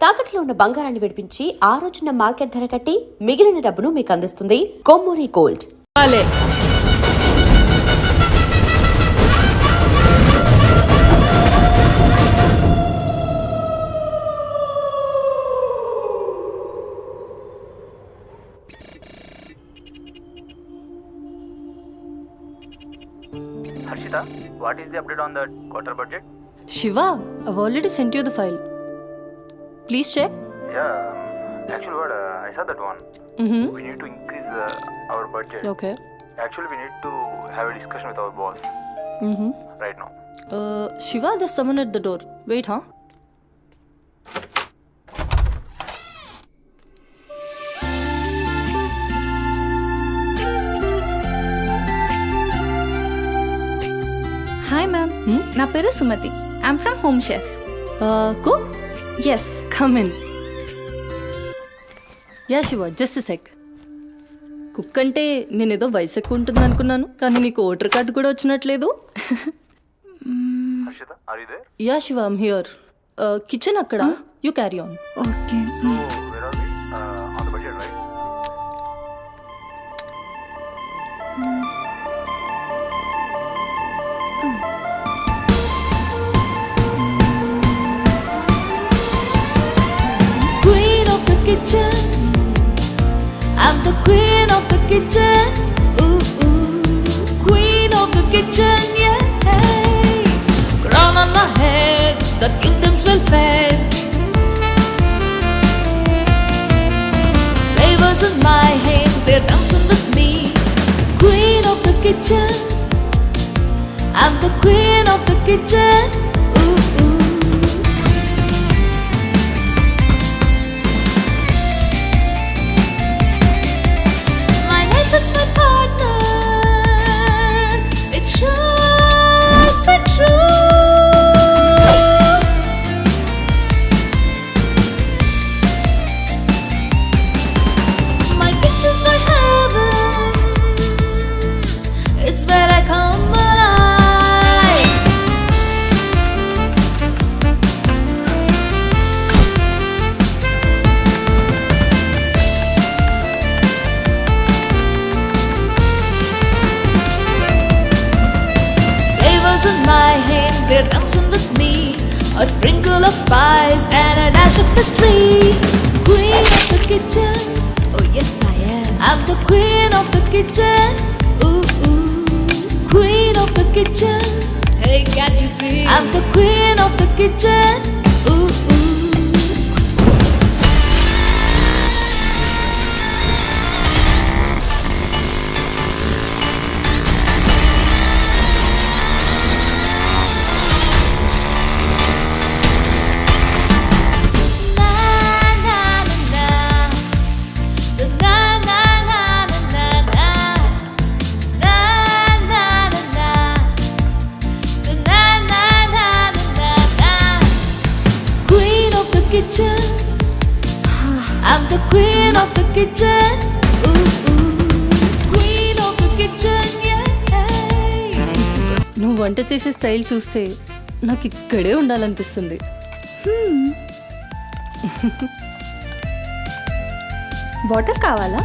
తాకట్లో ఉన్న బంగారాన్ని విడిపించి ఆ రోజున మార్కెట్ ధర కట్టి మిగిలిన డబ్బును మీకు అందిస్తుంది Kommuri gold. Harshita, what is the update on the quarter budget? Shiva, I've already sent you the file. Please check. Yeah, actually what, I saw that one. We need to increase our budget. Okay. Actually we need to have a discussion with our boss right now. Shiva, there's someone at the door. Wait, huh? Hi ma'am, నా పేరు Sumathi. I'm from home chef. Cook? Yes. Come in. Yeah, Shiva, just a sec. Cook అంటే నేనేదో వయసు ఎక్కువ ఉంటుంది అనుకున్నాను, కానీ నీకు ఓటర్ కార్డు కూడా వచ్చినట్లేదు. Harshita, are you there? Yeah Shiva, I'm here. Kitchen అక్కడ, you carry on. Okay. So where are we? On the budget, right? Queen of the kitchen, I'm the queen of the kitchen. Ooh, ooh. Queen of the kitchen, yeah. Crown on my head, the kingdoms will fed. Flavors in my hand, they're dancing with me. Queen of the kitchen, I'm the queen of the kitchen. Ooh, ooh. My life is my partner. It should be true. My kitchen's my heaven. It's where I come alive. Flavors in my hand, they're dancing with me. A sprinkle of spice and a dash of mystery. Queen of the kitchen, oh yes I am. I'm the queen of the kitchen. Ooh, ooh. Queen of the kitchen. Hey, can't you see? I'm the queen of the kitchen. Ooh, ooh. Queen of the kitchen, I'm the queen of the kitchen. Ooh, ooh. Queen of the kitchen, yeah. నువ్వు వంట చేసే style చూస్తే నాకు ఇక్కడే ఉండాలనిపిస్తుంది. Water కావాలా?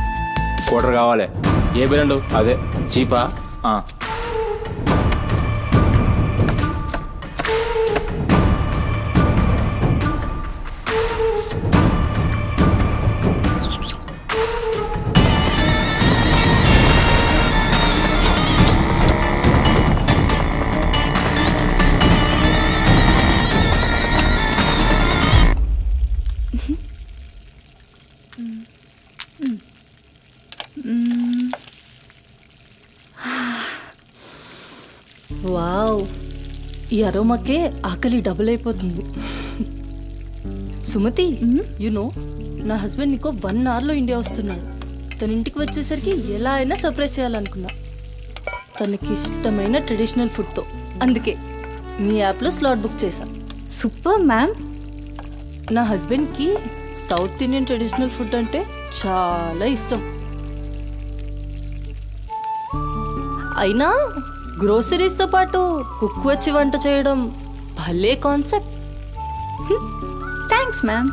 Quarter కావాలి. ఏ బిర్యానీ? అదే చీపా. Wow, ఈ అరోమాకే ఆకలి డబుల్ అయిపోతుంది. సుమతి, నో నా హస్బెండ్ నీకో 1 అవర్లో ఇండియా వస్తున్నాడు. తన ఇంటికి వచ్చేసరికి ఎలా అయినా సర్ప్రైజ్ చేయాలనుకున్నా, తనకి ఇష్టమైన ట్రెడిషనల్ ఫుడ్తో. అందుకే మీ యాప్లో స్లాట్ బుక్ చేశా. Super ma'am. నా హస్బెండ్కి సౌత్ ఇండియన్ ట్రెడిషనల్ ఫుడ్ అంటే చాలా ఇష్టం. అయినా గ్రోసరీస్తో పాటు కుక్ వచ్చి వంట చేయడం భలే కాన్సెప్ట్. Thanks ma'am.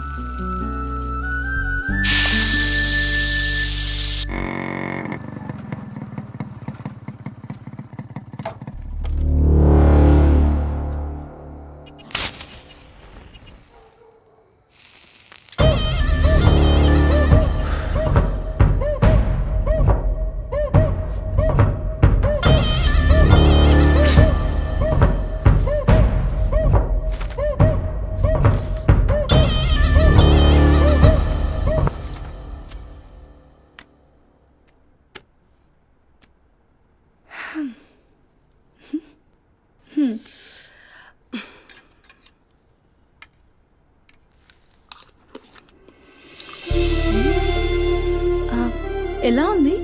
ఎలా ఉంది?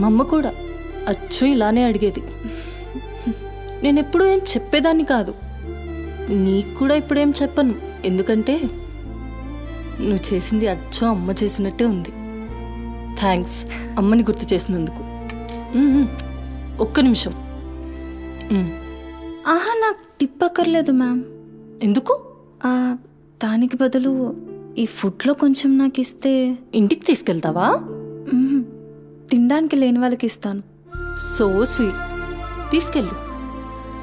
మా అమ్మ కూడా అచ్చు ఇలానే అడిగేది. నేను ఎప్పుడూ ఏం చెప్పేదాన్ని కాదు. నీకు కూడా ఇప్పుడేం చెప్పను, ఎందుకంటే నువ్వు చేసింది అచ్చో అమ్మ చేసినట్టే ఉంది. థ్యాంక్స్ అమ్మని గుర్తు చేసినందుకు. ఒక్క నిమిషం. ఆహా, నాకు టిప్ అక్కర్లేదు మ్యామ్. ఎందుకు? దానికి బదులు ఈ ఫుడ్లో కొంచెం నాకు ఇస్తే. ఇంటికి తీసుకెళ్తావా? మ్మ్. తినడానికి లేని వాళ్ళకి ఇస్తాను. So sweet. తీసుకెళ్ళు.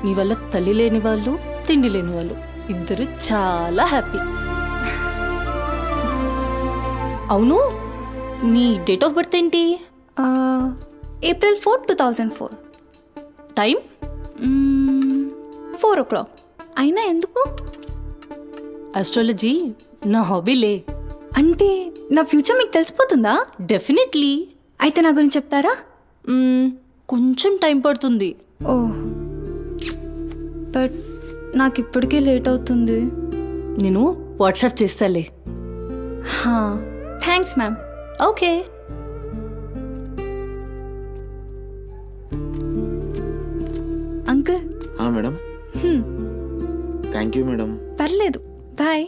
నీ వల్ల తల్లి లేని వాళ్ళు, తిండి లేని వాళ్ళు ఇద్దరు చాలా హ్యాపీ. అవును, నీ డేట్ ఆఫ్ బర్త్ ఏంటి? April 4, 2004. టైం? 4 o'clock. అయినా ఎందుకు? ఆస్ట్రాలజీ నా హాబీలే. అంటే నా ఫ్యూచర్ మీకు తెలిసిపోతుందా? డెఫినెట్లీ. అయితే నా గురించి చెప్తారా? కొంచెం టైం పడుతుంది. ఓ, బట్ నాకు ఇప్పటికే లేట్ అవుతుంది. నేను వాట్సాప్ చేస్తాలే. Thanks ma'am. Okay. Uncle. Madam. Thank you madam. పర్లేదు, బాయ్.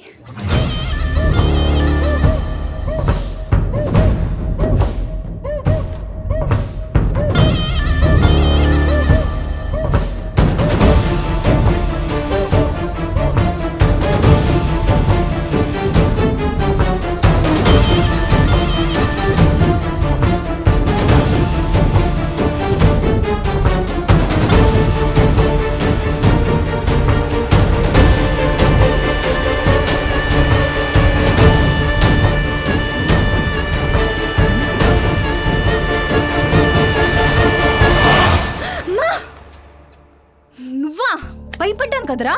నువ్వా? భయపడ్డాను కదరా.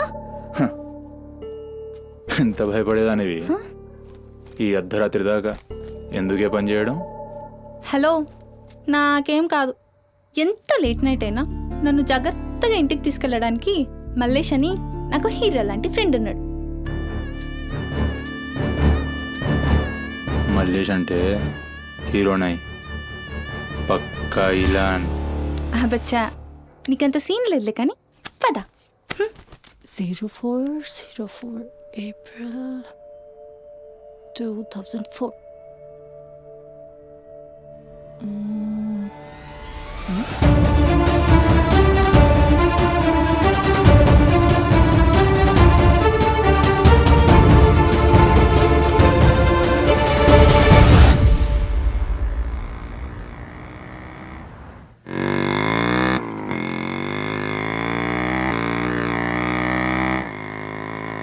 ఎంత భయపడేదానివి ఈ అర్ధరాత్రి దాకా? ఎందుకే పని చేయడం? హలో, నాకేం కాదు. ఎంత లేట్ నైట్ అయినా నన్ను జాగ్రత్తగా ఇంటికి తీసుకెళ్ళడానికి మల్లేష్ అని నాకు హీరో లాంటి ఫ్రెండ్ ఉన్నాడు. మల్లేష్ అంటే హీరోనై పక్కా ఇలాన్. బచ్చా, నీకంత సీన్ లేదులే కానీ పద. 0404 April 2004.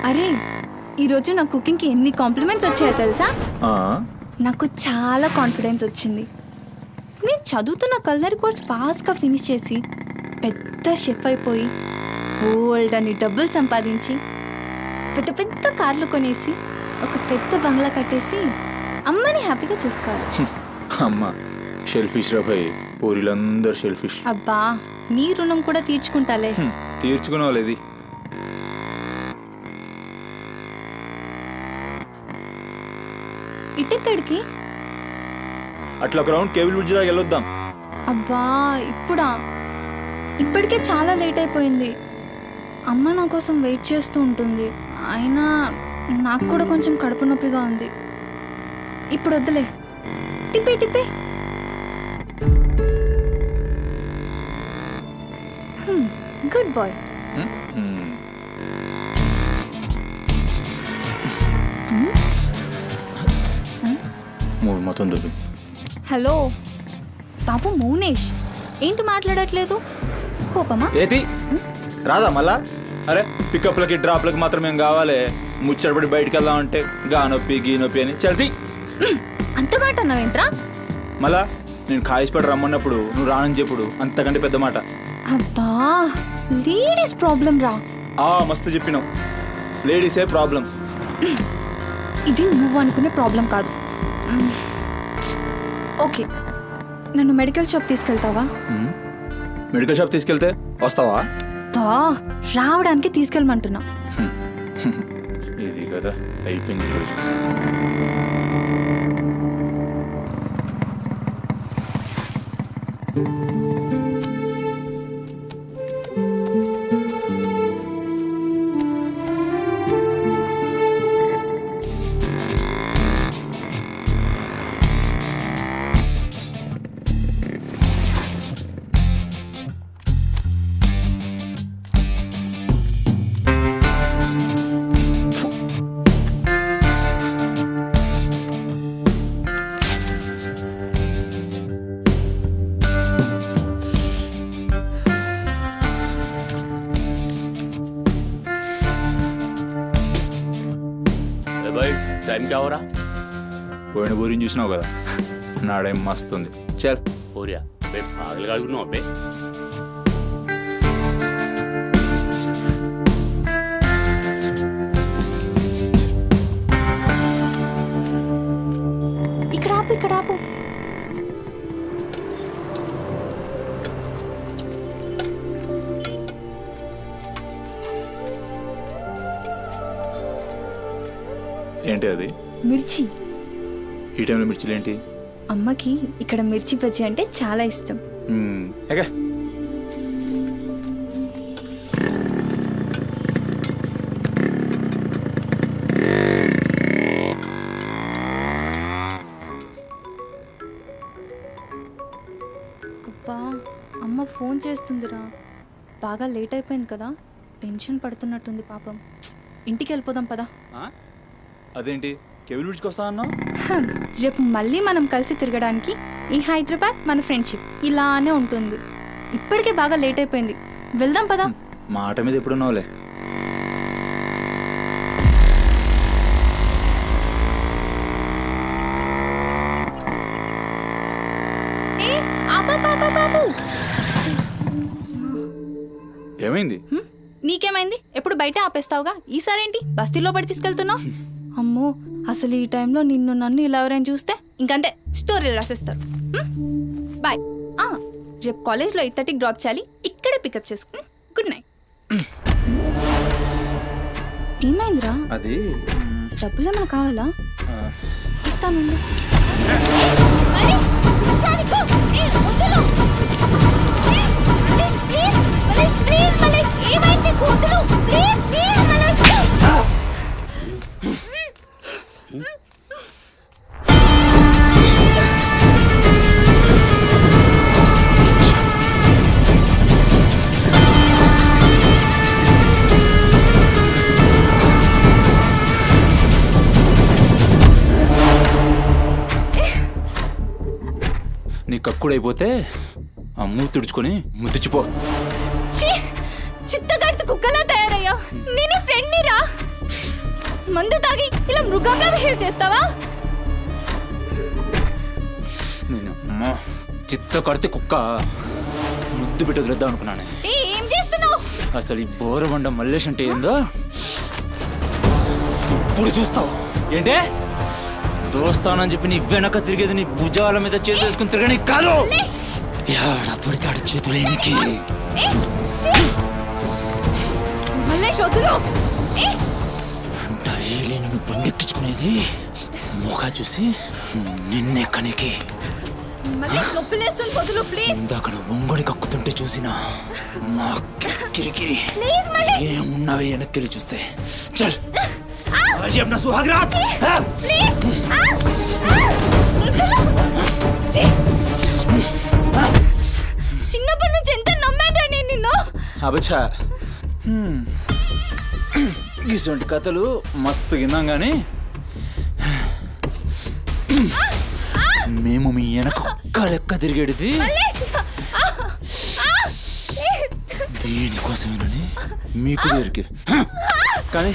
అరే, ఈరోజు నా కుకింగ్కి ఎన్ని కాంప్లిమెంట్స్ వచ్చాయో తెలుసా? నాకు చాలా కాన్ఫిడెన్స్ వచ్చింది. నేను చదువుతున్న కల్నరీ కోర్స్ ఫాస్ట్గా ఫినిష్ చేసి పెద్ద షెఫ్ అయిపోయి గోల్డ్ అని డబ్బులు సంపాదించి పెద్ద పెద్ద కార్లు కొనేసి ఒక పెద్ద బంగ్లా కట్టేసి అమ్మని హ్యాపీగా చూసుకోవాలి. అమ్మ షెల్ఫిష్ రాబాయి, పూరిలందరూ షెల్ఫిష్. అబ్బా, నీ రుణం కూడా తీర్చుకుంటాలే. తీర్చుకునే వాళ్ళది. ఇటెక్కడికి? అట్లా గ్రౌండ్ కేబుల్ బ్రిడ్జ్ దాకా వెళ్ళొద్దాం. అబ్బా, ఇప్పుడా? ఇప్పటికే చాలా లేట్ అయిపోయింది. అమ్మ నా కోసం వెయిట్ చేస్తూ ఉంటుంది. అయినా నాకు కూడా కొంచెం కడుపు నొప్పిగా ఉంది. ఇప్పుడు వద్దులే, తిప్పే తిప్పే. Good bye. మూడు మొత్తం దొరికి. హలో బాబు మౌనేష్, ఏంటి మాట్లాడట్లేదు? కోపమా? ఏది రాదా మళ్ళా? అరే పికప్లకి డ్రాప్లకి మాత్రం ఏం కావాలి? ముచ్చటపడి బయటికి వెళ్దామంటే గా నొప్పి గీ నొప్పి అని చల్తీ. అంత మాట అన్నావేంట్రా? మళ్ళా నేను కాయిస్పడి రమ్మన్నప్పుడు నువ్వు రానని చెప్పుడు అంతకంటే పెద్ద మాట. అబ్బా, లేడీస్ ప్రాబ్లం రా. మస్తు చెప్పినావు, లేడీసే ప్రాబ్లం. ఇది నువ్వు అనుకునే ప్రాబ్లం కాదు. ఓకే, నన్ను మెడికల్ షాప్ తీసుకెళ్తావా? మెడికల్ షాప్ తీసుకెళ్తే వస్తావా? రావడానికి తీసుకెళ్ళమంటున్నా. ఇది కదా అయిపోయింది ఈరోజు. भाई टाइम क्या हो रहा పోయిన బోరిని చూసినావు కదా, నాడేం మస్తుంది. చల్ हो रहा बे पागल गाड़ी अबे ఇక్కడ ఆపు, ఇక్కడ ఆపు. ఏంటి అది? మిర్చి. ఈ టైంలో మిర్చిలు ఏంటి? అమ్మకి ఇక్కడ మిర్చి బజ్జీ అంటే చాలా ఇష్టం. ఎగా అబ్బా, అమ్మ ఫోన్ చేస్తుందిరా. బాగా లేట్ అయిపోయింది కదా, టెన్షన్ పడుతున్నట్టుంది పాపం. ఇంటికి వెళ్ళిపోదాం పదా. అదేంటి కేబుల్ బ్రిడ్జ్కి వస్తా అన్నావు? రేపు మళ్ళీ మనం కలిసి తిరగడానికి ఈ హైదరాబాద్ మన ఫ్రెండ్షిప్ ఇలానే ఉంటుంది. ఇప్పటికే బాగా లేట్ అయిపోయింది, వెళ్దాం పదా. మాట మీద ఎప్పుడున్నావులే. ఏమైంది? నీకేమైంది? ఎప్పుడు బయట ఆపేస్తావుగా, ఈసారేంటి బస్తీలో పడి తీసుకెళ్తున్నావు? అమ్మో, అసలు ఈ టైంలో నిన్ను నన్ను ఇలా ఎవరైనా చూస్తే ఇంకంతే, స్టోరీలు రాసేస్తారు. బాయ్. రేపు కాలేజ్లో 8:30కి డ్రాప్ చేయాలి, ఇక్కడే పికప్ చేసుకుని. Good night. ఏమైందిరా? అది డబ్బులు ఏమైనా కావాలా? ఇస్తాను. నీ కక్కుడైపోతే ఆ మూతి తుడుచుకొని ముద్దుచిపో. చిత్తగడితే కుక్కలా తయారయ్యా. నేను ఫ్రెండ్ని రా. మందు తాగి ఇలా మృగంగా బిహేవ్ చేస్తావా? నేను అమ్మా చిత్త కడితే కుక్క ముద్దు బిడ్డ వదిలేద్దాం అనుకున్నాను. ఏం చేస్తున్నావు? అసలు ఈ బోరబండ మల్లేష్ అంటే ఏందో ఇప్పుడు చూస్తావు. ఏంటే దోస్తానని చెప్పి నీ వెనక తిరిగేది నీ భుజాల మీద చేతులు వేసుకుని తిరగని కాదు. పడితాడు చేతులు ఎనికి డైలీ నిన్ను బండెక్కించుకునేది ముఖ చూసి నిన్నెక్కనికి. ఇందాక ఒంగొని కక్కుతుంటే చూసినా మా కిరికిరి ఏమున్నావే వెనక్కి చూస్తే. చల్ अपना सुहाग रात చిన్నప్పటి నుంచి ఎంత నమ్మాను నేను నిన్ను. అబచ్చా ఇటువంటి కథలు మస్తు విన్నాం కానీ మేము మీ వెనక ఒక్క లెక్క తిరిగేది దేనికోసమేనని మీకు దొరికి. కానీ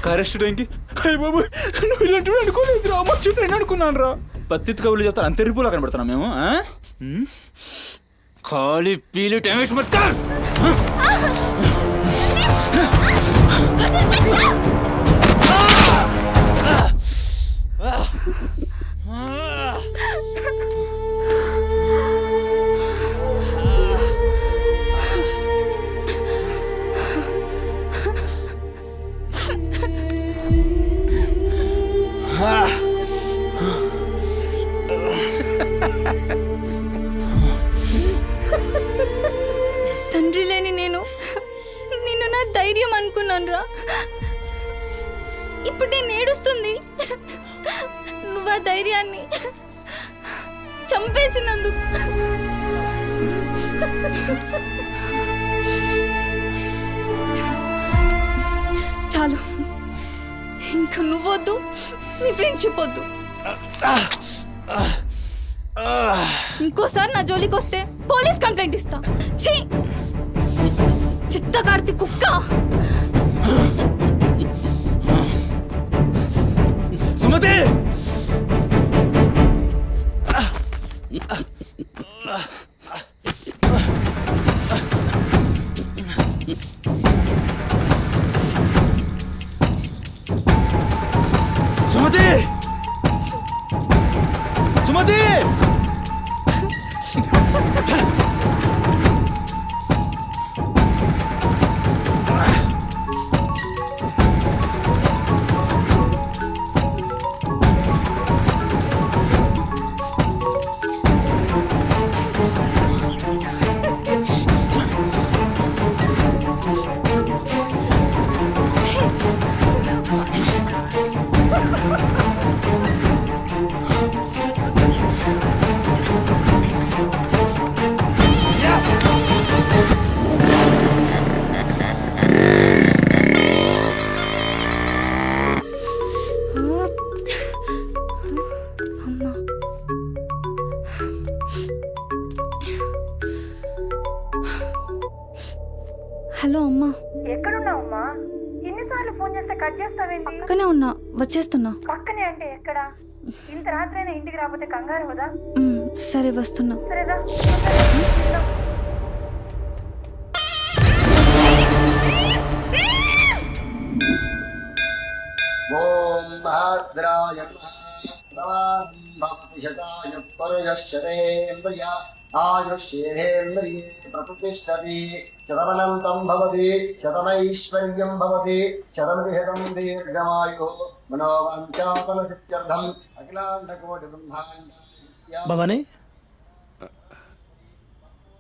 కరెస్ట్ టైంకి అయ్య బాబు నువ్వు ఇలాంటి అనుకోలేదు రా, మంచి అనుకున్నాను రా. పత్తిత్ కబుర్లు చెప్తాను అంత రిపులా కనబడుతున్నా మేము. ఖాళీ పీలి టైం వేస్ట్ మత్ కర్. ఇప్పుడు నేను ఏడుస్తుంది నువ్వు ఆ ధైర్యాన్ని చంపేసినందుకు. చాలు, ఇంకా నువ్వొద్దు, నీ ఫ్రెండ్షిప్ వద్దు. ఇంకోసారి నా జోలికి వస్తే పోలీస్ కంప్లైంట్ ఇస్తా. ఛీ, చిత్తకార్తి కుక్క. సుమతి సుమతి సుమతి హలో అమ్మా. ఎక్కడున్నావమ్మా? ఎన్నిసార్లు ఫోన్ చేస్తే కట్ చేస్తావేంటి? పక్కనే ఉన్నా, వచ్చేస్తున్నా. పక్కనే అంటే ఎక్కడ? ఇంత రాత్రైనా ఇంటికి రాకపోతే కంగారు కదా? సరే వస్తున్నా. సరేదా? ఓం భద్రాయ భవతి శతాయ పరుయశ్చరేంద్రియ ఆయుష్యేంద్రియే ప్రతిష్టతి శతమనంతం భవతి శతమైశ్వర్యం భవతి శతమృహదం దీర్ఘమాయు మనోవాంఛాఫల సిద్ధ్యర్థం అఖిలాండకోటి బ్రహ్మాండ భవానీ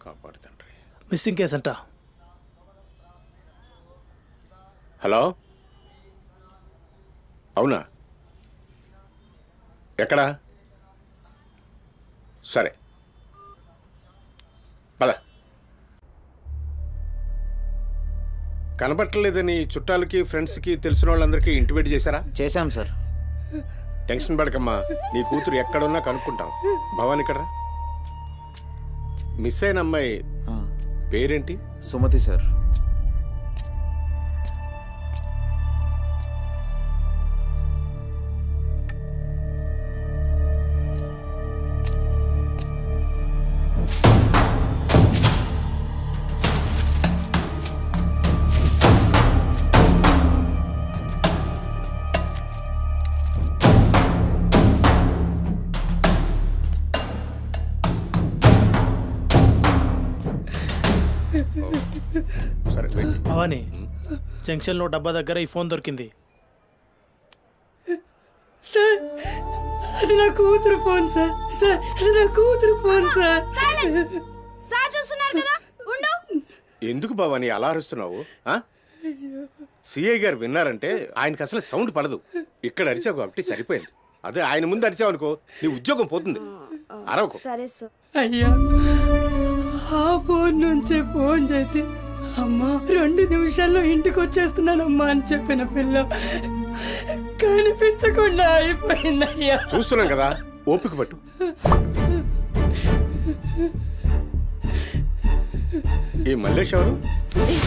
కాపాడు తండ్రి. మిస్సింగ్ కేసు అంట. హలో, అవునా? ఎక్కడా? సరే పద. కనబట్టలేదని చుట్టాలకి ఫ్రెండ్స్కి తెలిసిన వాళ్ళందరికీ ఇంటిమేట్ చేశారా? చేశాం సార్. టెన్షన్ పడకమ్మా, నీ కూతురు ఎక్కడున్నా కనుక్కుంటాం. భవాని ఇక్కడ మిస్ అయిన అమ్మాయి పేరేంటి? సుమతి సార్. సరే వెయిట్. భవానీ, జంక్షన్లో డబ్బా దగ్గర ఈ ఫోన్ దొరికింది. సార్, అది నా కూతురు ఫోన్ సార్. సార్, అది నా కూతురు ఫోన్ సార్. సార్ చూస్తున్నారు కదా, ఉండు. ఎందుకు భవాని అలా అరుస్తున్నావు? సిఐ గారు విన్నారంటే ఆయనకి అసలు సౌండ్ పడదు. ఇక్కడ అరిచావు కాబట్టి సరిపోయింది. అదే ఆయన ముందు అరిచావు అనుకో, నీ ఉద్యోగం పోతుంది. అరవకు. సరే సార్. అయ్యా, ఆ ఫోన్ నుంచే ఫోన్ చేసి అమ్మా 2 నిమిషాల్లో ఇంటికి వచ్చేస్తున్నానమ్మా అని చెప్పిన పిల్ల కనిపించకుండా అయిపోయిందయ్యా. చూస్తున్నాం కదా, ఓపిక పట్టు. ఈ మల్లేష్ ఎవరు?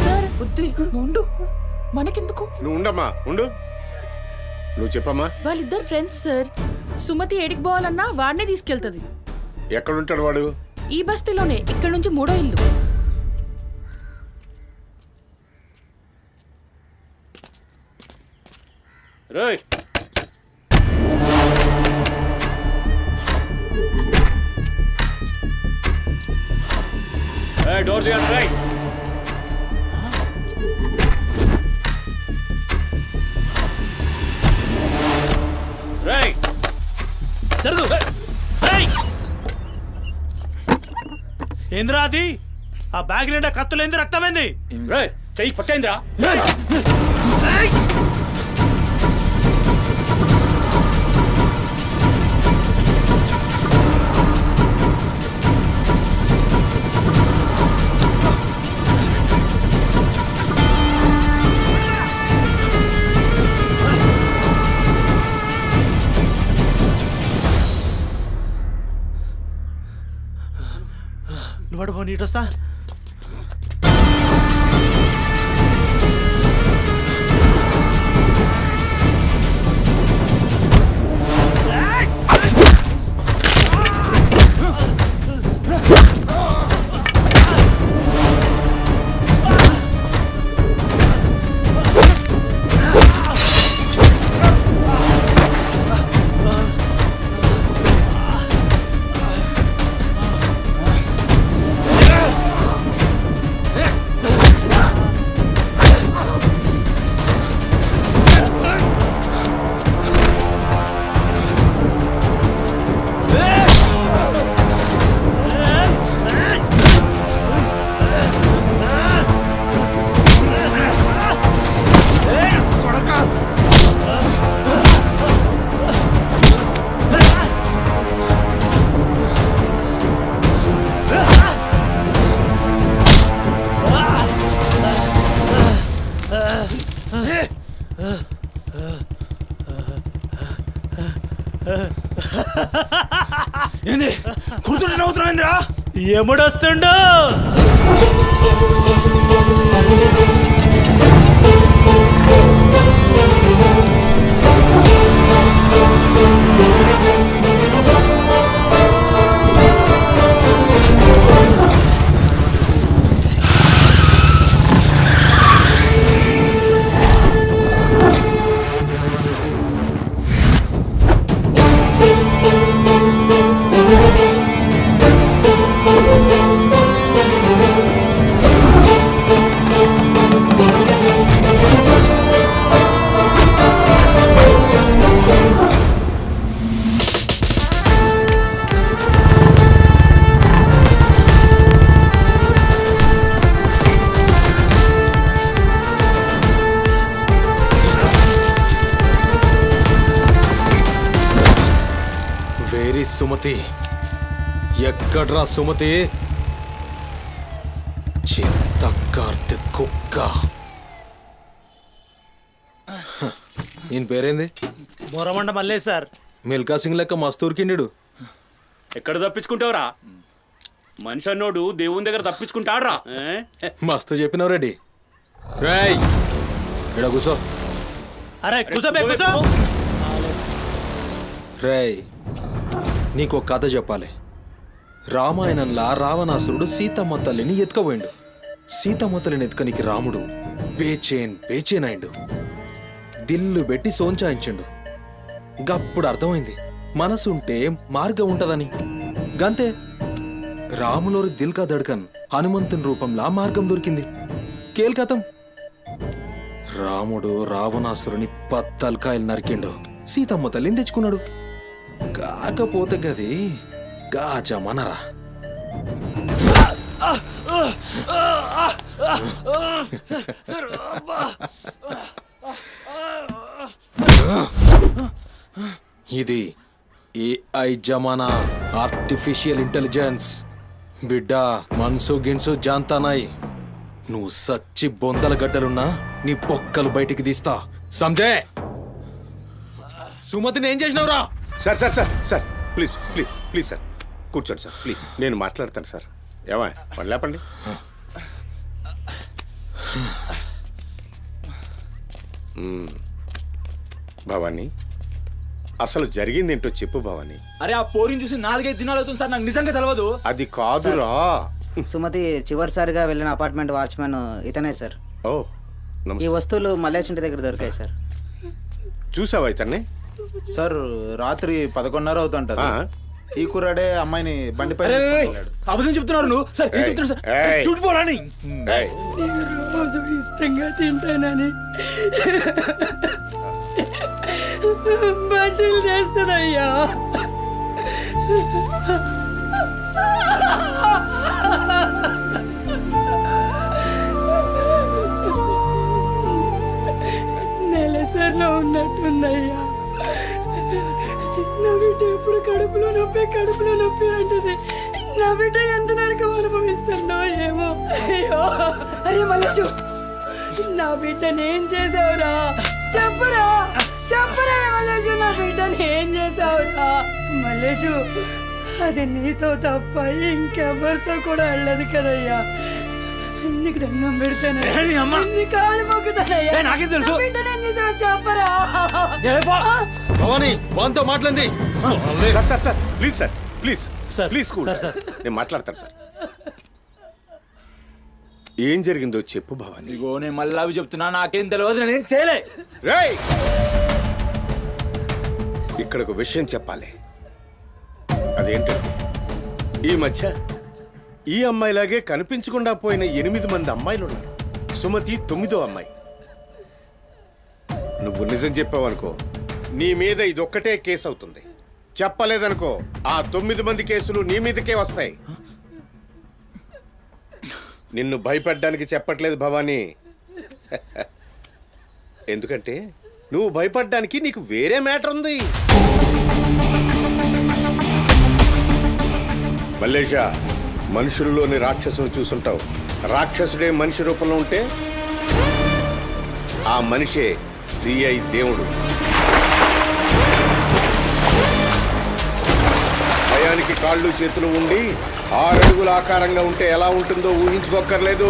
సార్ వద్దు, ఉండు, మనకెందుకు? నువ్వు ఉండమ్మా, ఉండు. నువ్వు చెప్పమ్మా. వాళ్ళిద్దరు ఫ్రెండ్స్ సార్. సుమతి ఏడికి పోవాలన్నా వాడినే తీసుకెళ్తుంది. ఎక్కడుంటాడు వాడు? ఈ బస్తీలోనే, ఇక్కడ నుంచి 3వ ఇల్లు. రైట్. డోర్ తీయండి. రైట్. రైట్. జరుగు. ఏంద్రా అది? ఆ బ్యాగ్ నిండా కత్తులేంది, రక్తమైంది. చెయ్యి పట్టేంద్రా. ఏయ్! నీటొస్తా. ఏంది కూర్చుంటే నవ్వుతున్నాయిందిరా? ఎముడొస్తుండు? వేరి సుమతి, ఎక్కడ్రా సుమతి? చిత్తకార్తె కుక్క. ఈయన పేరేంది? బొరమండ మల్లేష్ సార్. మిల్కా సింగ్ లెక్క మస్తూరికిండు. ఎక్కడ తప్పించుకుంటావురా? మనిషి అన్నోడు దేవుని దగ్గర తప్పించుకుంటాడ్రా. మస్తు చెప్పినావు రెడ్డి. రేయ్ ఇక్కడ కూసో. అరే కూసోబే కూసో. రేయ్ నీకు ఒక కథ చెప్పాలి. రామాయణంలా రావణాసురుడు సీతమ్మ తల్లిని ఎత్తుకపోయిండు. సీతమ్మ తల్లిని ఎత్తుకనికి రాముడు బేచేన్ అయిండు. దిల్లు పెట్టి సోంచాయించిండు. గప్పుడు అర్థమైంది మనసుంటే మార్గం ఉంటదని. గంతే, రాములోరి దిల్ కా దడ్కన్ హనుమంతుని రూపంలా మార్గం దొరికింది. కేల్కతం. రాముడు రావణాసురుని పత్తల్కాయలు నరికిండు. సీతమ్మ తల్లిని తెచ్చుకున్నాడు. కాకపోతే గది గాజమనరా. ఇది ఏఐ జమానా, ఆర్టిఫిషియల్ ఇంటెలిజెన్స్. బిడ్డ మనసు గిన్సు జాంతానాయి. నువ్వు సచ్చి బొందల గడ్డలున్నా నీ పొక్కలు బయటికి తీస్తా. సంజయ్, సుమతిని ఏం చేసినావురా? Sir sir sir sir please please please sir కూర్చోండి సార్ ప్లీజ్. నేను మాట్లాడతాను సార్. ఏమా పని లేపండి. భవానీ, అసలు జరిగింది ఏంటో చెప్పు భవానీ. అరే ఆ పోరిని చూసి 4-5 దినాలు అవుతుంది సార్, నాకు నిజంగా తెలియదు. అది కాదురా. సుమతి చివరిసారిగా వెళ్ళిన అపార్ట్మెంట్ వాచ్మెన్ ఇతనే సార్. ఓ ఈ నమస్తే. వస్తువులు మల్లేష్ ఇంటి దగ్గర దొరికాయి సార్. చూసావా ఇతన్ని? సార్ రాత్రి 11:30 అవుతుంటది. ఈ కుర్రాడే అమ్మాయిని బండిపై అబద్ధం చెప్తున్నారు నువ్వు. సార్ ఏం చెప్తున్నారు సార్? చూడిపోవాలని రోజు ఇష్టంగా తింటానని బజ్జీలు చేస్తుందయ్యా. నెలసరిలో ఉన్నట్టుందయ్యా. నా బిడ్డ ఎప్పుడు కడుపులో నొప్పి అంటది. నా బిడ్డ ఎంత నరకం అనుభవిస్తుందో ఏమో. అయ్యో, అరే మల్లేషు, నా బిడ్డని ఏం చేసావురా? చెప్పురా మల్లేషు, నా బిడ్డని ఏం చేసావురా? మల్లేషు, అది నీతో తప్ప ఇంకెవరితో కూడా వెళ్ళదు కదయ్యా. నీకు దండం పెడతాను, నీ కాళ్ళు మొక్కుతానయ్యా. నాకేం తెలుసు? నా బిడ్డనేం చేసావో చెప్పరా. భవానీ వాంతో మాట్లాడింది. Sir sir please sir please sir, please cool sir, sir. నేను మాట్లాడతాను సార్. ఏం జరిగిందో చెప్పు భవానీ. ఇగో నేను మళ్ళీ అవి చెప్తున్నా, నాకేం తెలియదు, నేనేం చేయలే. రేయ్, ఇక్కడ ఒక విషయం చెప్పాలి. అదేంటంటే ఈ మధ్య ఈ అమ్మాయిలాగే కనిపించకుండా పోయిన 8 మంది అమ్మాయిలు ఉన్నారు. సుమతి 9వ అమ్మాయి. నువ్వు నిజం చెప్పావనుకో నీ మీద ఇదొక్కటే కేసు అవుతుంది. చెప్పలేదనుకో ఆ 9 మంది కేసులు నీ మీదకే వస్తాయి. నిన్ను భయపడ్డానికి చెప్పట్లేదు భవానీ. ఎందుకంటే నువ్వు భయపడ్డానికి నీకు వేరే మ్యాటర్ ఉంది. మల్లేషా, మనుషుల్లోని రాక్షసుని చూసుంటావు. రాక్షసుడే మనిషి రూపంలో ఉంటే ఆ మనిషే సిఐ దేవుడు. భయానికి కాళ్ళు చేతులు ఉండి 6 అడుగుల ఆకారంగా ఉంటే ఎలా ఉంటుందో ఊహించుకోక్కర్లేదు.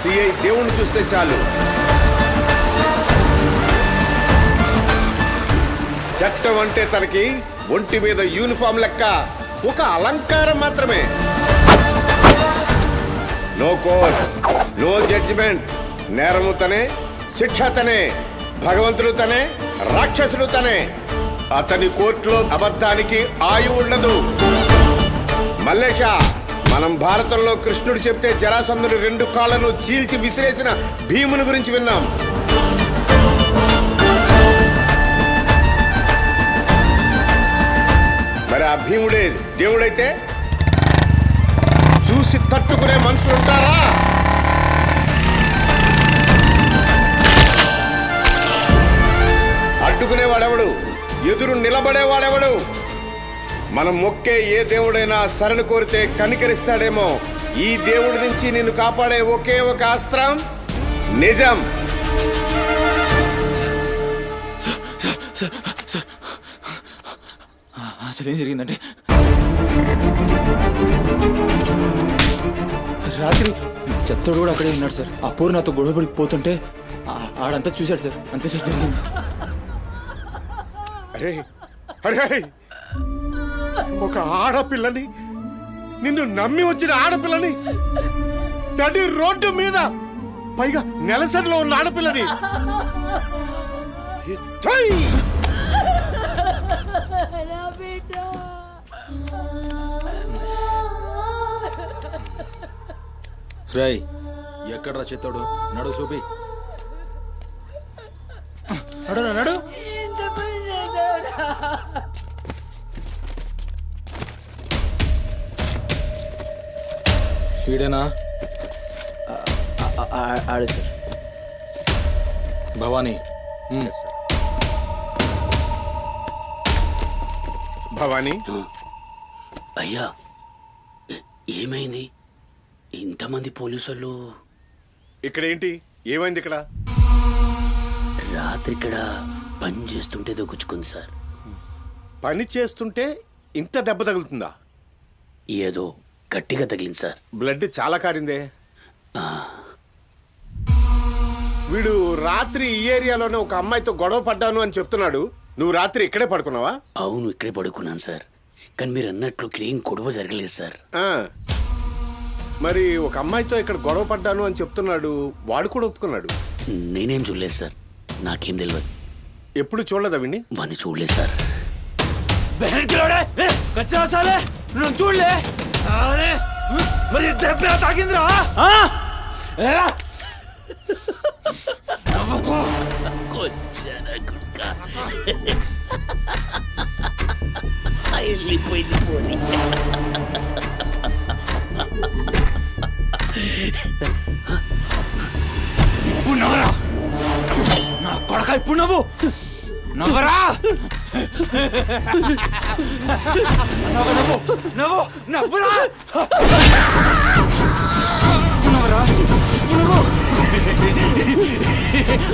సిఐ దేవుణ్ణి చూస్తే చాలు. చట్టం అంటే తనకి ఒంటి మీద యూనిఫామ్ లెక్క ఒక అలంకారం మాత్రమే. No court, no judgement. నేరము తనే, శిక్ష తనే, భగవంతుడు తనే, రాక్షసుడు తనే. అతని కోర్టులో అబద్ధానికి ఆయువు ఉండదు. మల్లేష, మనం భారతంలో కృష్ణుడు చెప్తే జరాసంధుడు 2 కాళ్ళను చీల్చి విసిరేసిన భీముని గురించి విన్నాం. మరి ఆ భీముడే దేవుడైతే చూసి తట్టుకునే మనుషులు ఉంటారా? అడ్డుకునేవాడెవడు? ఎదురు నిలబడేవాడెవడు? మనం మొక్కే ఏ దేవుడైనా శరణు కోరితే కనికరిస్తాడేమో. ఈ దేవుడి నుంచి నిన్ను కాపాడే ఒకే ఒక అస్త్రం నిజం. అసలు ఏం జరిగిందంటే రాత్రి చెత్తోడు కూడా అక్కడే ఉన్నాడు సార్. ఆ పోరు నాతో గొడవపడి పోతుంటే ఆడంతా చూశాడు సార్. అంతే సార్ జరిగింది. అరే అరే, ఒక ఆడపిల్లని, నిన్ను నమ్మి వచ్చిన ఆడపిల్లని నడి రోడ్డు మీద, పైగా నెలసరిలో ఉన్న ఆడపిల్లని ఛై! రాయ్, ఎక్కడ్రా చెత్తోడు? నడు చూపి. నడు నడు. వీడేనా? ఆడే సార్. భవానీ. భవానీ, అయ్యా ఏమైంది? ఇంతమంది పోలీసులు ఇక్కడ ఏంటి? ఏమైంది ఇక్కడ? రాత్రి ఇక్కడ పని చేస్తుంటే దొక్కుచుకుంది సార్. పని చేస్తుంటే ఇంత దెబ్బ తగులుతుందా? ఏదో గట్టిగా తగిలింది సార్. బ్లడ్ చాలా కారిందే. వీడు రాత్రి ఈ ఏరియాలోనే ఒక అమ్మాయితో గొడవ పడ్డాను అని చెప్తున్నాడు. నువ్వు రాత్రి ఇక్కడే పడుకున్నావా? అవును, ఇక్కడే పడుకున్నాను సార్. కానీ మీరు అన్నట్లు ఇక్కడ ఏం గొడవ జరగలేదు సార్. మరి ఒక అమ్మాయితో ఇక్కడ గొడవ పడ్డాను అని చెప్తున్నాడు. వాడు కూడా ఒప్పుకున్నాడు. నేనేం చూడలేదు సార్. నాకేం తెలియదు. ఎప్పుడు చూడలేదా విని? వాడిని చూడలేదు సార్. చూడలే మరి దెబ్బ తాకిందిరా? వెళ్ళిపోయింది పోనీ. ఇప్పుడు నవ్వరా నా కొడక, ఇప్పుడు నవ్వు. నవ్వరా, నవ్వు నవ్వు నవ్వురా. నవ్వరా, నవ్వు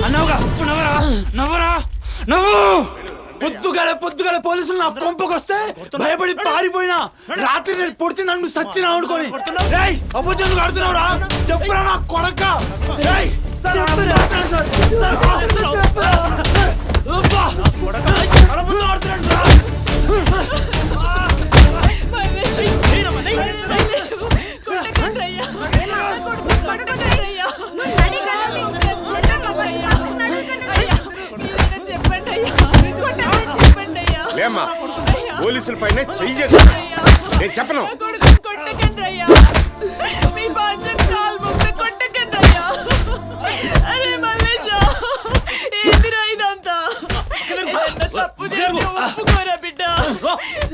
అన్నావుగా. నవ్వరా, నవ్వరా. నువ్వు పొద్దుగాల పోలీసులు నా కొంపకొస్తే భయపడి పారిపోయినా రాత్రి నేను పొడిచి నన్ను సచ్చినా అనుకోని అబద్ధం ఆడుతున్నావురా చెప్పురా నా కొడక లేమ్మా పోలీసుల పైన చెయ్యి నేను చెప్పను.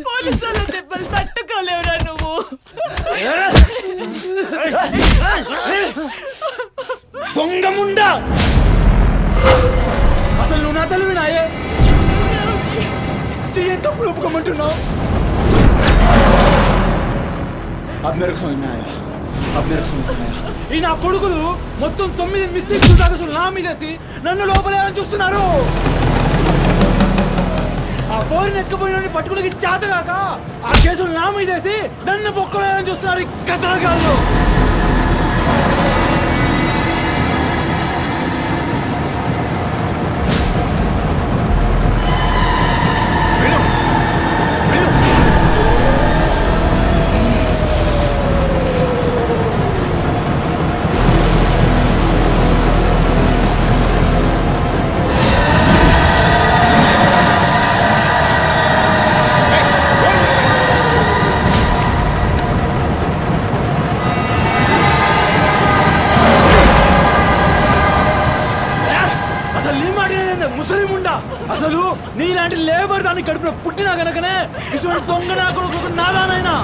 పోలీసుల దెబ్బలు తట్టుకోలేవురా నువ్వు. దొంగముండా అసలు నువ్వు నా తల్లివి నాయే చెయ్యి తప్పులు ఒప్పుకోమంటున్నావు. अब मेरे को समझ में आया. ఈ నా కొడుకులు మొత్తం 9 మిస్టేక్స్ కేసులు నా మీదేసి నన్ను లోపలేయాలని చూస్తున్నారు. ఆ పోరిని ఎత్తుకుపోయిన పట్టుకుని చేతగాక ఆ కేసులు నా మీదేసి నన్ను పొక్కలేయాలని చూస్తున్నారు ఈ కసరగాళ్ళు. అసలు నీలాంటి లేబర్ దాన్ని కడుపులో పుట్టినా గనకనే ఇటువంటి దొంగ నా కొడుకు నాదానైనా.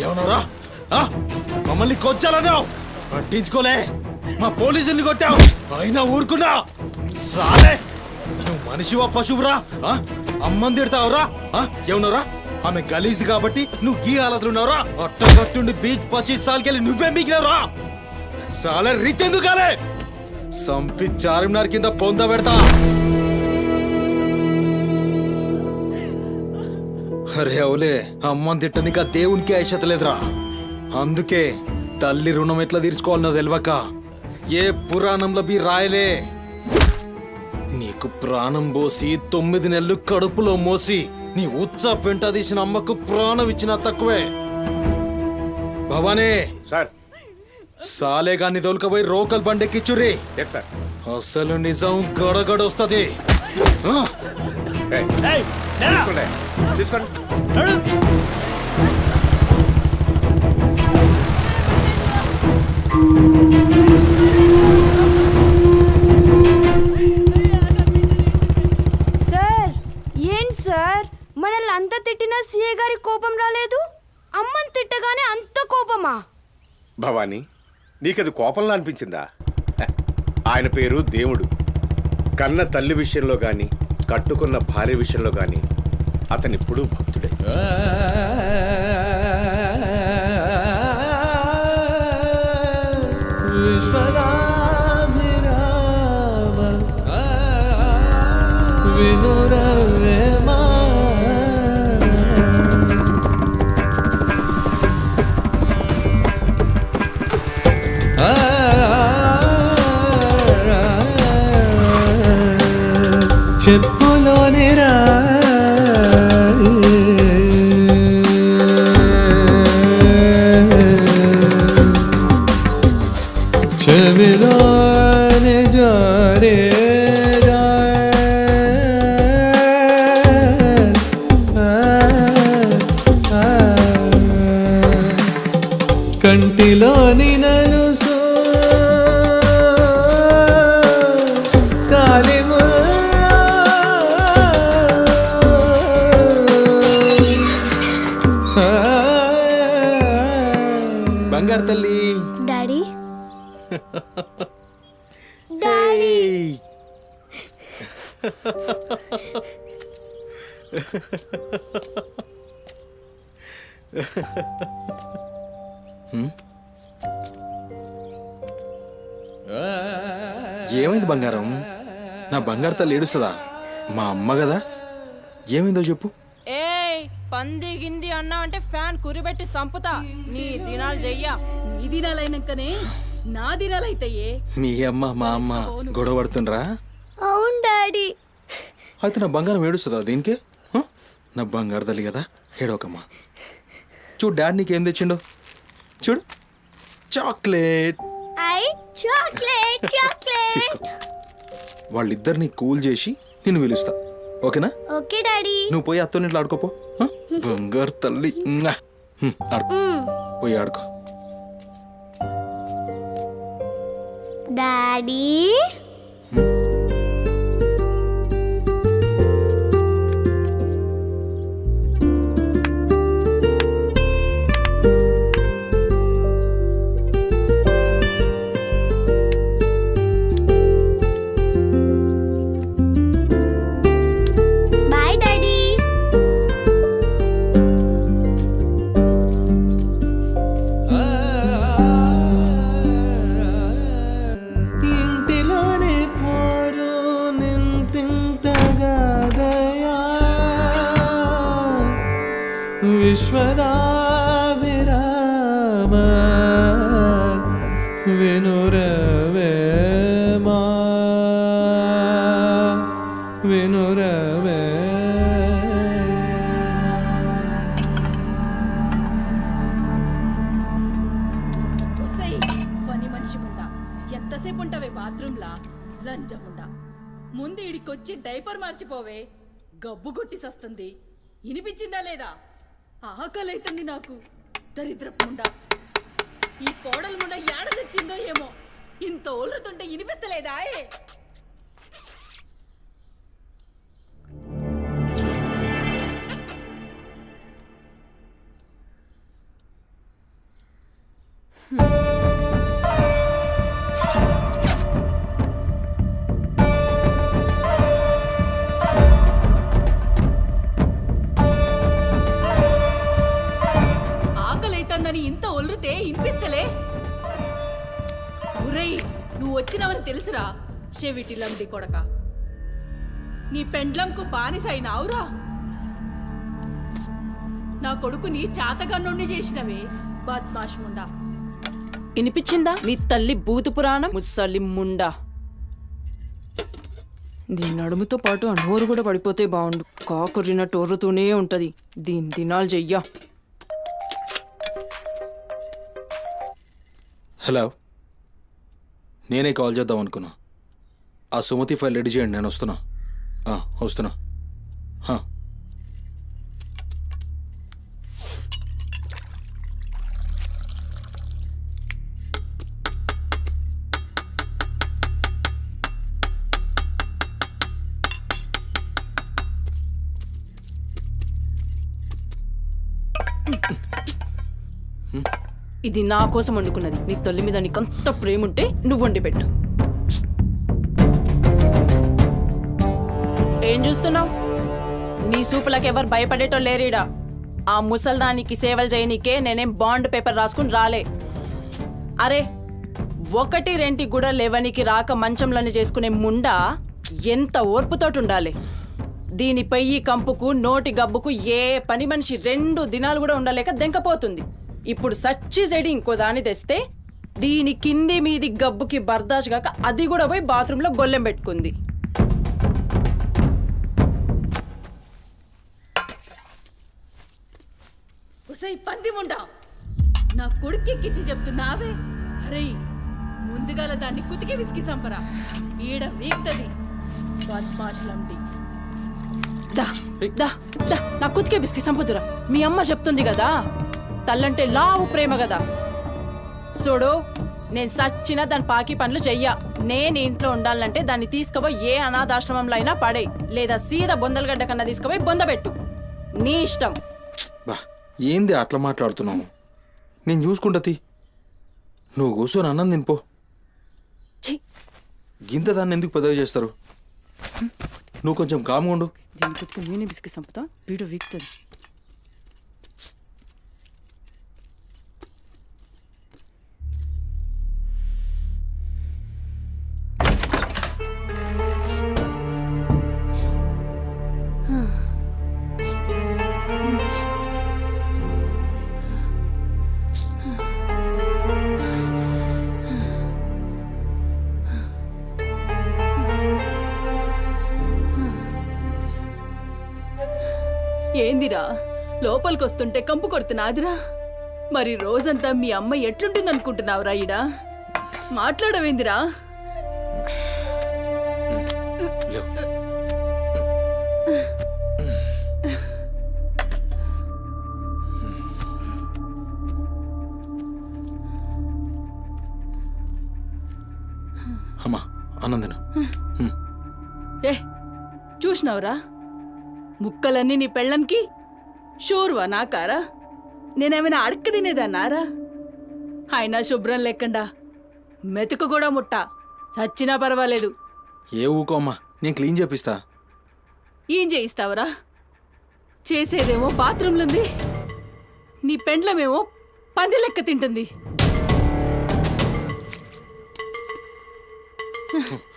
ఏమన్నారా మమ్మల్ని కొచ్చాలన్నావు పట్టించుకోలే మా పోలీసుల్ని కొట్టావు అయినా ఊరుకున్నా సాలే నువ్వు మనిషివా పశువురా అమ్మని తిడతావురా ఏమన్నారా ఆమె గలీజ్ది కాబట్టి నువ్వు గీ హాలతులు ఉన్నావురా అట్టగట్టుండి బీచ్ 25 సార్కెళ్ళి నువ్వే మిగిలినవురా సాలే రిచ్ ఎందుకు కాలే సంపి చార్మినార్ కింద పొంద పెడతా. అరే అవులే అమ్మని తిట్టనిక దేవునికి ఐషత లేదురా. అందుకే తల్లి రుణం ఎట్లా తీర్చుకోవాలనో తెలియక ఏ పురాణంలో బి రాయలే. నీకు ప్రాణం పోసి 9 నెలలు కడుపులో మోసి నీ ఉచ్చ పెంట తీసిన అమ్మకు ప్రాణం ఇచ్చినా తక్కువే. భవానీ సార్ సాలేగాన్ని తోలుకపోయి రోకల్ బండెక్కిచ్చుర్రి. అసలు నిజం గడగడొస్తది. తీసుకోండి. సార్ ఏంటి సార్ మనల్ని అంత తిట్టినా సీఏ గారి కోపం రాలేదు, అమ్మని తిట్టగానే అంత కోపమా? భవానీ నీకది కోపంలా అనిపించిందా? ఆయన పేరు దేవుడు. కన్న తల్లి విషయంలో గాని కట్టుకున్న భార్య విషయంలో గాని అతనిప్పుడు భక్తుడే. చెప్పులోని రా చెవిలోని జారే కంటిలోని నలుసు బంగారు తల్లి డాడీ డాడీ ఏమైంది బంగారం? నా బంగారు తల్లి ఏడుస్తుందా? మా అమ్మ కదా, ఏమైందో చెప్పు. ఏయ్ పంది గింది అన్నా అంటే ఫ్యాన్ కురిబెట్టి సంపుతా. నీ దినాలు చెయ్యా. నీ దినాలైనాకనే నా దినాలైతాయే. మీ అమ్మ మా అమ్మ గొడవ పడుతుండ్రా? అవును డాడీ. అయితే నా బంగారం ఏడుస్తుందా దీనికే? నా బంగారు తల్లి కదా, ఏడోకమ్మా. చూడు డాడీ నీకేం తెచ్చిండో చూడు. చాక్లెట్ తీసుకో. వాళ్ళిద్దరిని కూల్ చేసి నిన్ను పిలుస్తా, ఓకేనా? Okay daddy. నువ్వు పోయి అత్తోనిట్లో ఆడుకోపో. బంగారు తల్లి ఆడుకో, పోయి ఆడుకో. డాడీ విశ్వదా విరామ వినురవేమా వినురవే. పని మనిషి ముండా ఎంతసేపు ఉంటావే బాత్రూంలా? లంజముండా ముందు ఇడికొచ్చి డైపర్ మార్చిపోవే. గబ్బు కొట్టి సస్తుంది. వినిపించిందా లేదా? ఆకలైతుంది నాకు. దరిద్రపుండా ఈ కోడలు ముండా ఏడ తెచ్చిందో ఏమో. ఇంత ఓలుతుంటే వినిపిస్తలేదా? ఆకలైతుందని ఇంత ఒల్లుతే వినిపిస్తలే? ఒరేయ్ నువ్వు వచ్చినవని తెలుసురా చెవిటిలండి కొడక. నీ పెండ్లంకు బానిసైనావురా. నా కొడుకుని చాతగన్నుణ్ణి చేసినవే బద్మాష్ ముండా. వినిపించిందా నీ తల్లి భూత పురాణం? ముసలి ముండా. దీని నడుముతో పాటు ఆ నోరు కూడా పడిపోతే బాగుండు. కాకురినట్టు ఒర్రుతూనే ఉంటది. దీని దినాలు చెయ్యా. హలో, నేనే కాల్ చేద్దాం అనుకున్నా. ఆ సుమతి ఫైల్ రెడీ చేయండి, నేను వస్తున్నా. వస్తున్నా. ఇది నా కోసం వండుకున్నది. నీ తల్లి మీద నీకంత ప్రేమ ఉంటే నువ్వు వండి పెట్టు. ఏం చూస్తున్నావు? నీ సూపులకు ఎవరు భయపడేటో లేరీడా. ఆ ముసల్దానికి సేవలు చేయనీకే నేనేం బాండ్ పేపర్ రాసుకుని రాలే. అరే 1-2 కూడా లేవనికి రాక మంచంలోనే చేసుకునే ముండా ఎంత ఓర్పుతోటి ఉండాలి. దీనిపై ఈ కంపుకు నోటి గబ్బుకు ఏ పని మనిషి 2 దినాలు కూడా ఉండలేక దెంకపోతుంది. ఇప్పుడు సచ్చి చెడి ఇంకో దాన్ని తెస్తే దీని కింది మీది గబ్బుకి బర్దాష్ గాక అది కూడా పోయి బాత్రూంలో గొల్లెం పెట్టుకుంది. ఒసై పంది ముండా, నా కొడుకెక్కిచ్చి చెప్తున్నావే? అరే ముందుగాల దాన్ని కుతికి విసికి సంపరా, ఈడ వీక్తది బద్మాష్లండి. దా దా దా నా కుతికే బిస్కి సంపదురా. మీ అమ్మ చెప్తుంది కదా, తల్లంటే లావు ప్రేమ కదా. చూడు, నేను సచ్చిన దాని పాకి పనులు చెయ్య. నేను ఇంట్లో ఉండాలంటే దాన్ని తీసుకుపోయి ఏ అనాథాశ్రమంలో అయినా పడే, లేదా సీదా బొందలగడ్డ కన్నా తీసుకుపోయి బొందబెట్టు. నీ ఇష్టం. బా ఏంది అట్లా మాట్లాడుతున్నావు? నేను చూసుకుంటా తీ. నువ్వు కూర్చొని అన్నం తినిపో. గింత దాన్ని ఎందుకు పెద్దగా చేస్తారు? నువ్వు కొంచెం కామ్గా ఉండు. దీని కుతికి నేనే బిస్కి సంపుతా, వీడు వీక్తుంది. ఏందిరా లోపలికి వస్తుంటే కంపు కొడుతున్నాదిరా? మరి రోజంతా మీ అమ్మ ఎట్లుంటుందనుకుంటున్నావురా? ఈడ మాట్లాడవేందిరా? అమ్మా అన్నం తిను. ఏ చూసినావురా, ముక్కలన్నీ నీ పెళ్ళనికి షూర్వా నాకారా? నేనేమైనా అడక్క తినేదన్నారా? అయినా శుభ్రం లేకుండా మెతుకు కూడా ముట్ట, చచ్చినా పర్వాలేదు. ఏ ఊకో అమ్మా, నేను క్లీన్ చేపిస్తా. ఏం చేయిస్తావురా? చేసేదేమో బాత్రూంలుంది, నీ పెండ్లమేమో పంది లెక్క తింటుంది.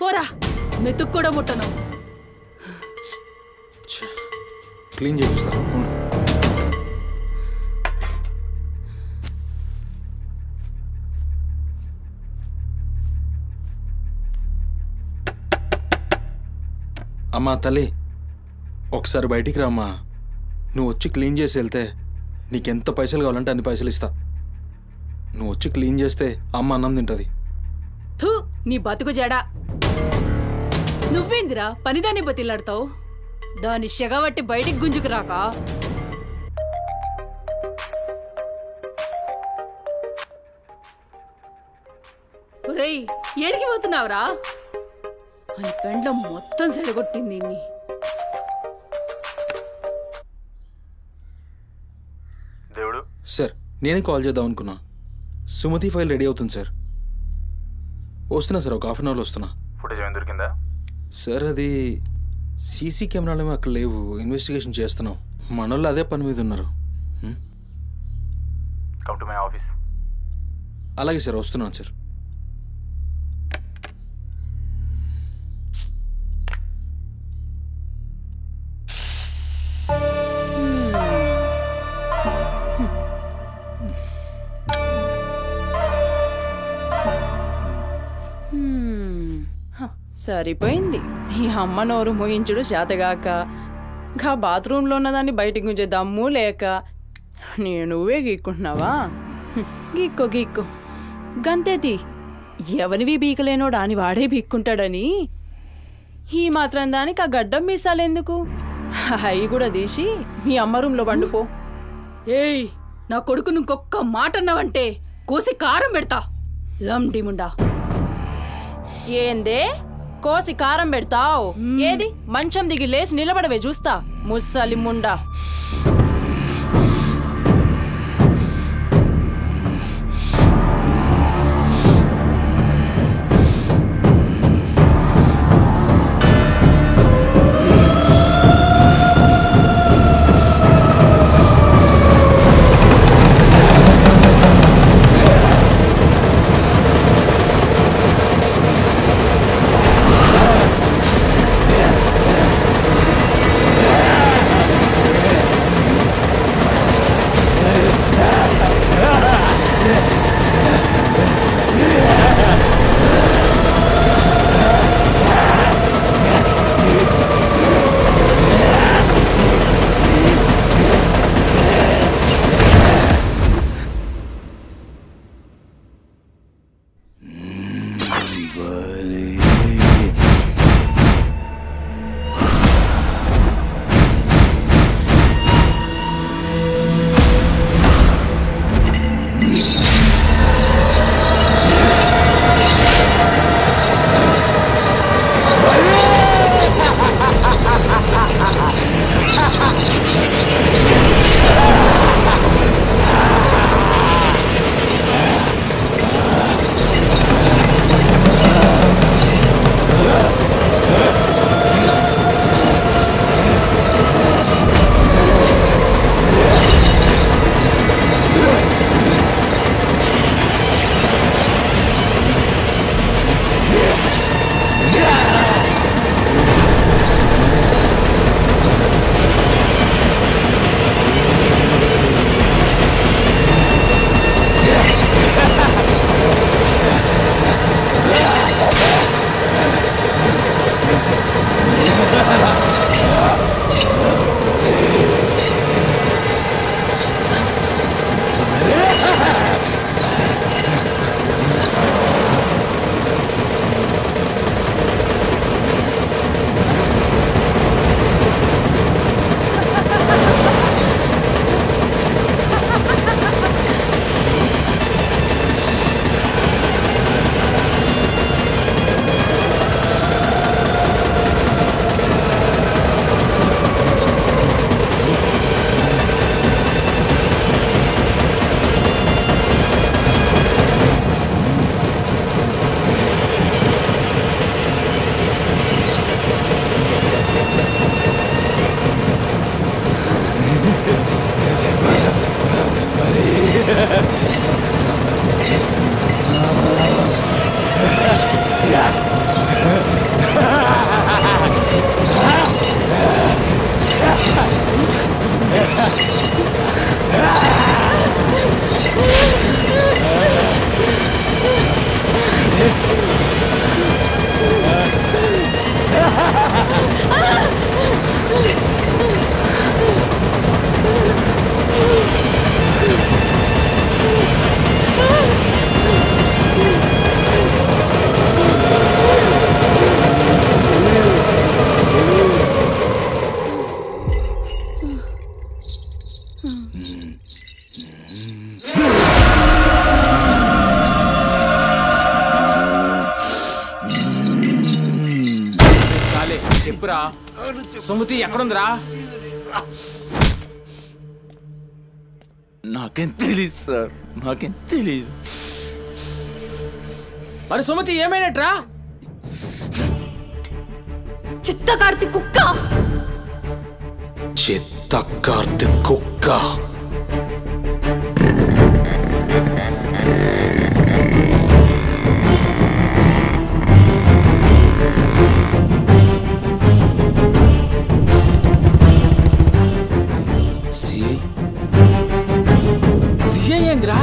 పోరా, మెతుకు కూడా ముట్టను. క్లీన్ చేపిస్తా ఉండు. అమ్మా తల్లి, ఒకసారి బయటికి రామ్మా. నువ్వు వచ్చి క్లీన్ చేసి వెళ్తే నీకెంత పైసలు కావాలంటే అన్ని పైసలు ఇస్తా. నువ్వు వచ్చి క్లీన్ చేస్తే అమ్మ అన్నం తింటుంది. థూ, నీ బతుకు జడా. నువ్వేందిరా పనిదాన్ని బతిలాడతావు? దాని షెగబట్టి బయటికి గుంజుకు రాక. ఒరేయ్, ఏడికి పోతున్నావురా? అని పెండ్లం మొత్తం సెడగొట్టింది. దేవుడు సార్, నేనే కాల్ చేద్దాం అనుకున్నా. సుమతి ఫైల్ రెడీ అవుతుంది సార్. వస్తున్నా సార్, ఒక హాఫ్ అన్ అవర్లో వస్తున్నా. ఫుటేజ్ ఏమైనా దొరికిందా? సార్ అది సీసీ కెమెరాలేమో అక్కడ లేవు, ఇన్వెస్టిగేషన్ చేస్తున్నాం. మనోళ్ళు అదే పని మీద ఉన్నారు. Come to my office. అలాగే సార్, వస్తున్నాను సార్. సరిపోయింది. ఈ అమ్మ నోరు మోయించుడు చేతగాక, గా బాత్రూంలో ఉన్నదాన్ని బయటికి గుంజే దమ్ము లేక నువ్వే గీక్కుంటున్నావా? గీక్కో గీక్కో, గంతేతి. ఎవరివి బీకలేనోడు అని వాడే బీక్కుంటాడని ఈ మాత్రం దానికి ఆ గడ్డం మీసాలెందుకు? అవి కూడా తీసి మీ అమ్మ రూంలో పండుకో. ఏయ్, నా కొడుకు ఇంకొక్క మాట అన్నావంటే కోసి కారం పెడతా. లంటిముండా. ఏందే కోసి కారం పెడతావు? ఏది మంచం దిగి లేచి నిలబడవే చూస్తా, ముస్సలి ముండా. ఎక్కడుందిరా సుమతి ఎక్కడుందిరా? నాకేం తెలీదు సార్, నాకేం తెలీదు. మరి సుమతి ఏమైనట్రా? చిత్త కార్తీక్ కుక్క. చిత్త కార్తిక్ కుక్క. సిఐ ఏందిరా?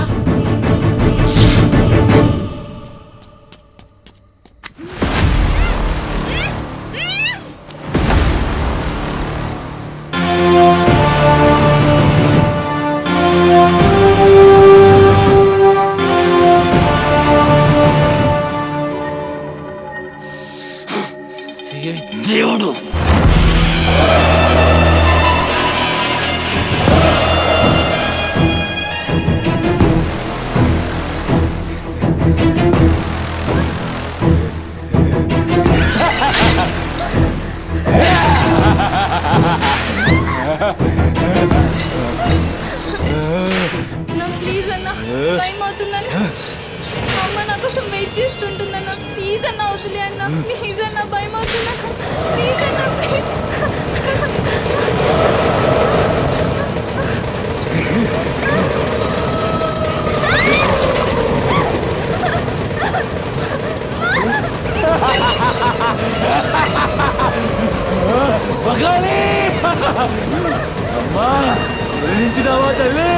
దేవుడు నా ప్లీజ్ అన్న, టైం అవుతుందన్న. అమ్మ నా కోసం వెయిట్ చేస్తుంటుందన్న. ప్లీజ్ అన్న వదిలే అన్న, ప్లీజ్ అన్న, భయం అవుతుందన్న. ప్లీజ్ అన్న, ప్లీజ్. మగాలి అమ్మా గురించినావా తల్లి?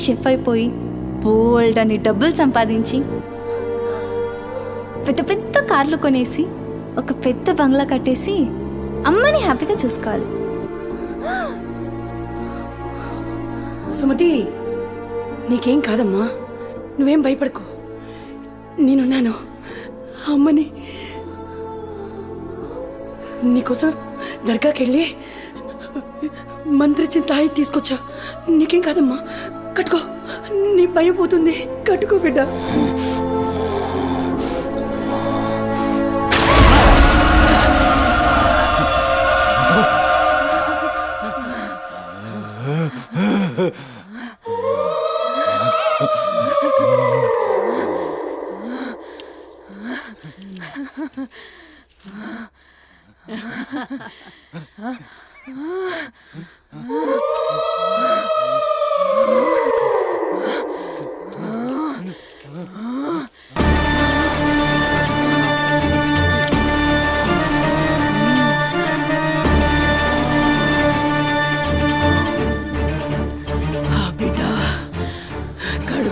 షెఫ్ అయిపోయి బోల్డ్ అని డబ్బులు సంపాదించి పెద్ద పెద్ద కార్లు కొనేసి ఒక పెద్ద బంగ్లా కట్టేసి అమ్మని హ్యాపీగా చూసుకోవాలి. సుమతి, నీకేం కాదమ్మా, నువ్వేం భయపడకు, నేనున్నాను. అమ్మని నీకోసం దర్గాకెళ్ళి మంత్రిచ్చిన తాయి తీసుకొచ్చా. నీకేం కాదమ్మా, కట్టుకో, నీ భయం పోతుంది. కట్టుకో బిడ్డ.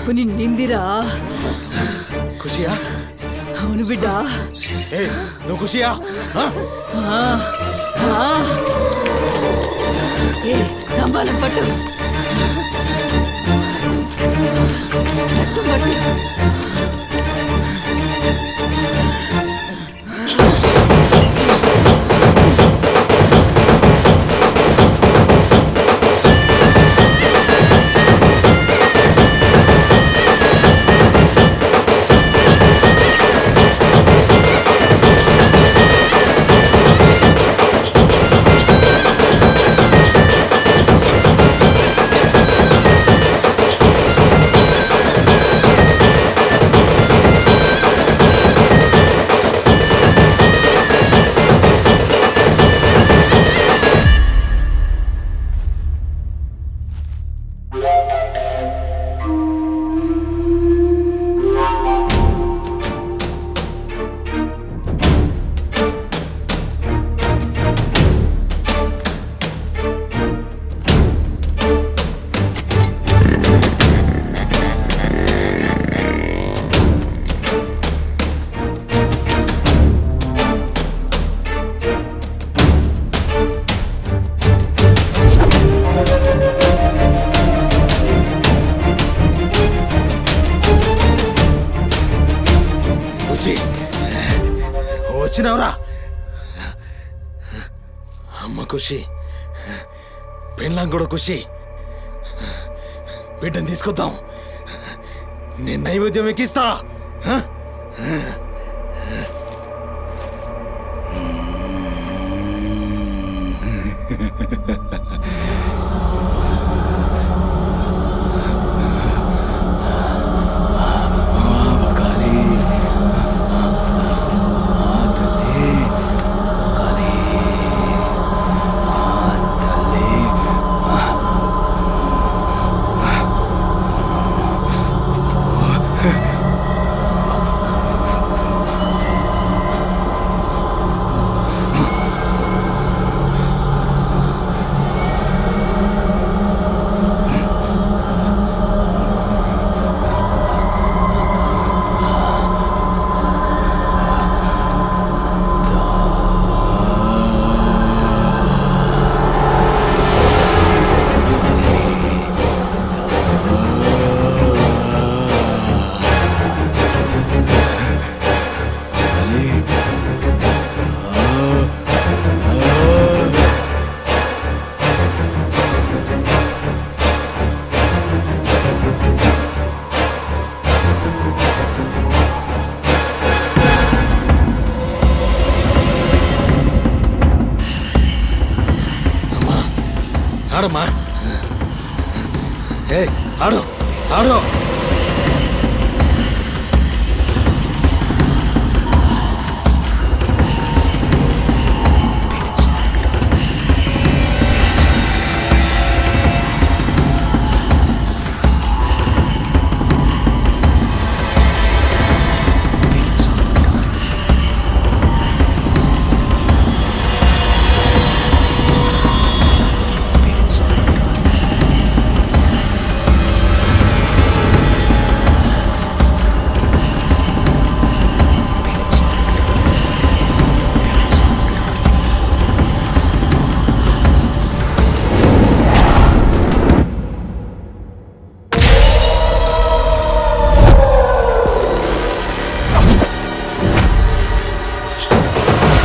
కడుపు నిండిందిరా. ఖుషియా? అవును బిడ్డ. ఏ నువ్వు ఖుషియా? ఏ తంబాలం పట్టు. రక్తం పట్టు. వచ్చినావురా? అమ్మ ఖుషి, పెళ్ళాం కూడా ఖుషి. బిడ్డను తీసుకొద్దాం, నేను నైవేద్యం ఎక్కిస్తా. ఆడమ్మా, ఏ ఆడు ఆడు.